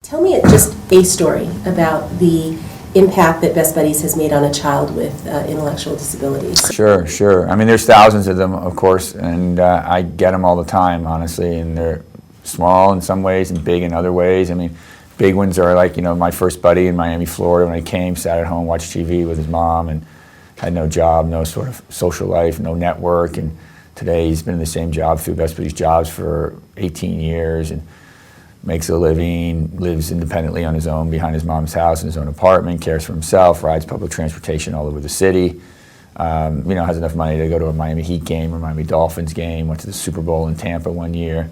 Tell me just a story about the impact that Best Buddies has made on a child with intellectual disabilities. Sure. I mean, there's thousands of them, of course, and I get them all the time, honestly, and they're small in some ways and big in other ways. I mean, big ones are like, my first buddy in Miami, Florida, when I came, sat at home, watched TV with his mom, and had no job, no sort of social life, no network, and today he's been in the same job through Best Buddies Jobs for 18 years, and makes a living, lives independently on his own behind his mom's house in his own apartment, cares for himself, rides public transportation all over the city, has enough money to go to a Miami Heat game or Miami Dolphins game, went to the Super Bowl in Tampa one year,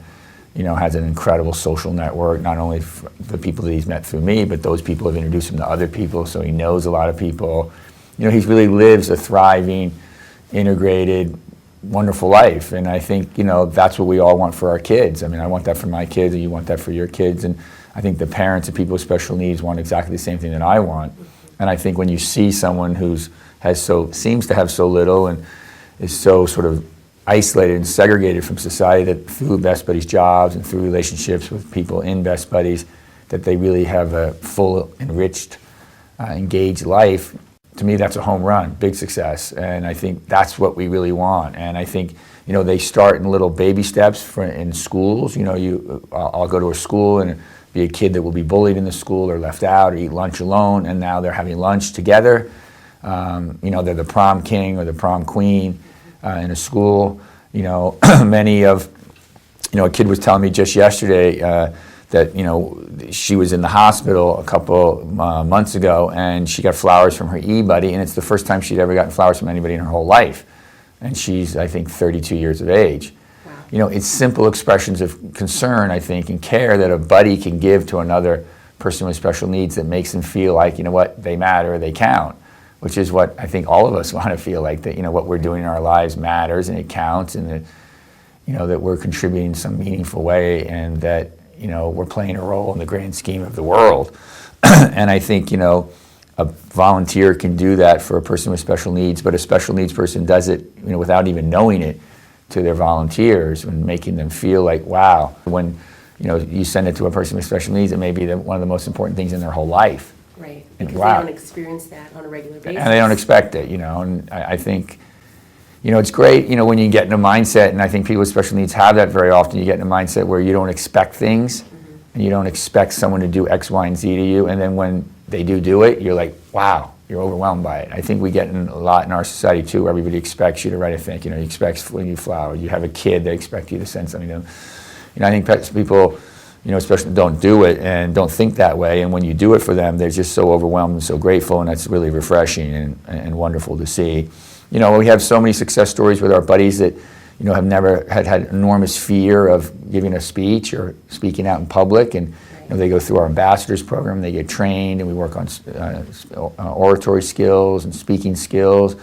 has an incredible social network, not only for the people that he's met through me, but those people have introduced him to other people, so he knows a lot of people. He really lives a thriving, integrated, wonderful life, and I think that's what we all want for our kids. I mean, I want that for my kids, and you want that for your kids, and I think the parents of people with special needs want exactly the same thing that I want. And I think when you see someone seems to have so little and is so sort of isolated and segregated from society, that through Best Buddies Jobs and through relationships with people in Best Buddies, that they really have a full, enriched, engaged life. To me, that's a home run, big success, and I think that's what we really want. And I think, they start in little baby steps in schools. I'll go to a school and be a kid that will be bullied in the school or left out or eat lunch alone, and now they're having lunch together. They're the prom king or the prom queen in a school. A kid was telling me just yesterday that she was in the hospital a couple months ago, and she got flowers from her buddy, and it's the first time she'd ever gotten flowers from anybody in her whole life, and she's, I think, 32 years of age. Wow. It's simple expressions of concern, I think, and care that a buddy can give to another person with special needs that makes them feel like, they matter, they count, which is what I think all of us want to feel like, that what we're doing in our lives matters and it counts, and that that we're contributing in some meaningful way, and that we're playing a role in the grand scheme of the world. And I think, a volunteer can do that for a person with special needs, but a special needs person does it, without even knowing it, to their volunteers, and making them feel like, wow. When, you send it to a person with special needs, it may be one of the most important things in their whole life. Right, and because wow. They don't experience that on a regular basis. And they don't expect it, and I think, it's great, when you get in a mindset, and I think people with special needs have that very often. You get in a mindset where you don't expect things, and you don't expect someone to do X, Y, and Z to you, and then when they do it, you're like, wow, you're overwhelmed by it. I think we get in a lot in our society, too, where everybody expects you to write a thing, you expect when you flower, you have a kid, they expect you to send something to them. I think people, especially don't do it and don't think that way, and when you do it for them, they're just so overwhelmed and so grateful, and that's really refreshing and wonderful to see. We have so many success stories with our buddies that, have never had enormous fear of giving a speech or speaking out in public, and they go through our ambassadors program, they get trained, and we work on oratory skills and speaking skills,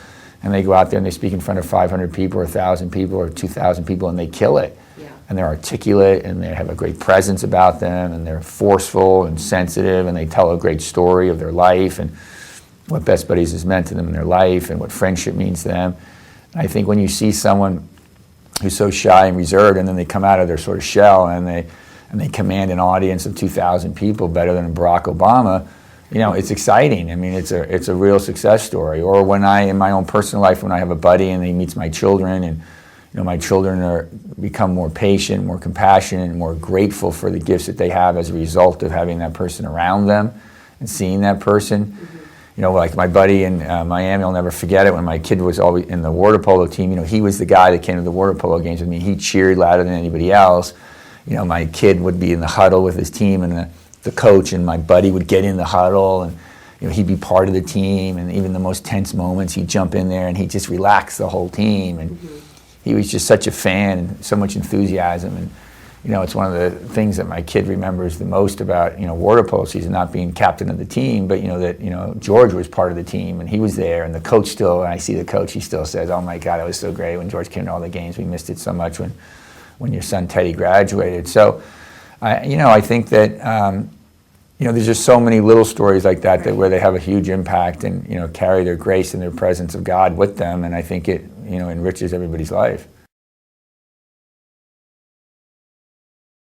and they go out there and they speak in front of 500 people or 1,000 people or 2,000 people, and they kill it. Yeah. And they're articulate, and they have a great presence about them, and they're forceful and sensitive, and they tell a great story of their life and what Best Buddies has meant to them in their life and what friendship means to them. And I think when you see someone who's so shy and reserved, and then they come out of their sort of shell, and they command an audience of 2,000 people better than Barack Obama, it's exciting. I mean, it's a real success story. Or when in my own personal life, when I have a buddy and he meets my children, and my children become more patient, more compassionate, and more grateful for the gifts that they have as a result of having that person around them and seeing that person. Mm-hmm. Like my buddy in Miami, I'll never forget it, when my kid was always in the water polo team, he was the guy that came to the water polo games with me. He cheered louder than anybody else. My kid would be in the huddle with his team and the coach, and my buddy would get in the huddle, and he'd be part of the team, and even the most tense moments, he'd jump in there and he'd just relax the whole team. And he was just such a fan and so much enthusiasm. And it's one of the things that my kid remembers the most about, water polo season, not being captain of the team, but, that, George was part of the team, and he was there, and the coach still, when I see the coach, he still says, oh my God, it was so great when George came to all the games. We missed it so much when your son Teddy graduated. So, I think that, there's just so many little stories like that, where they have a huge impact and, carry their grace and their presence of God with them, and I think it, enriches everybody's life.